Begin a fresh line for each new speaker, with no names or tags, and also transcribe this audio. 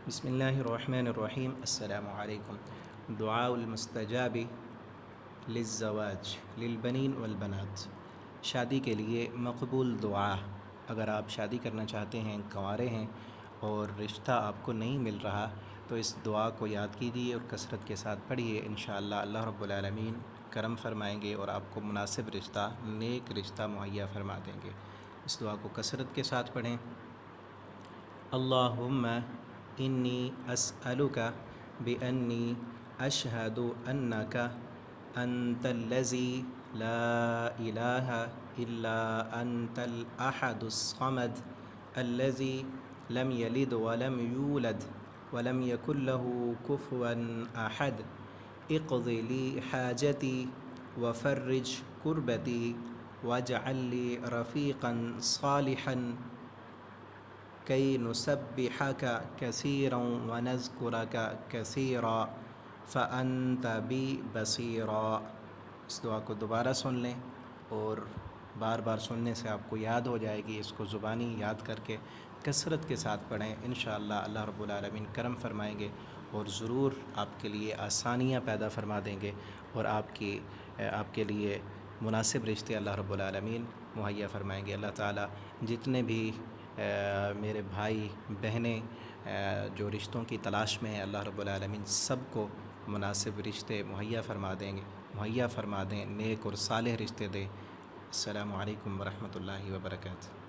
بسم اللہ الرحمن الرحیم۔ السلام علیکم۔ دعاء المستجاب للزواج للبنین والبنات، شادی کے لیے مقبول دعا۔ اگر آپ شادی کرنا چاہتے ہیں، کنوارے ہیں اور رشتہ آپ کو نہیں مل رہا، تو اس دعا کو یاد کیجیے اور کثرت کے ساتھ پڑھیے۔ انشاءاللہ اللہ رب العالمین کرم فرمائیں گے اور آپ کو مناسب رشتہ، نیک رشتہ مہیا فرما دیں گے۔ اس دعا کو کثرت کے ساتھ پڑھیں۔ اللہم انی اسألک بانی اشہد انک انت الذی لا الہ الا انت الاحد الصمد الذی لم یلد ولم یولد ولم یکن له کفوا احد اقض لی حاجتی وفرج کربتی واجعل لی رفیقا صالحا کی نسبحک کثیرا ونذکرک کثیرا فانت بی بصیرا۔ اس دعا کو دوبارہ سن لیں اور بار بار سننے سے آپ کو یاد ہو جائے گی۔ اس کو زبانی یاد کر کے کثرت کے ساتھ پڑھیں۔ انشاءاللہ اللہ رب العالمین کرم فرمائیں گے اور ضرور آپ کے لیے آسانیاں پیدا فرما دیں گے اور آپ کے لیے مناسب رشتے اللہ رب العالمین مہیا فرمائیں گے۔ اللہ تعالیٰ جتنے بھی میرے بھائی بہنیں جو رشتوں کی تلاش میں ہیں، اللہ رب العالمین سب کو مناسب رشتے مہیا فرما دیں، نیک اور صالح رشتے دیں۔ السلام علیکم ورحمۃ اللہ وبرکاتہ۔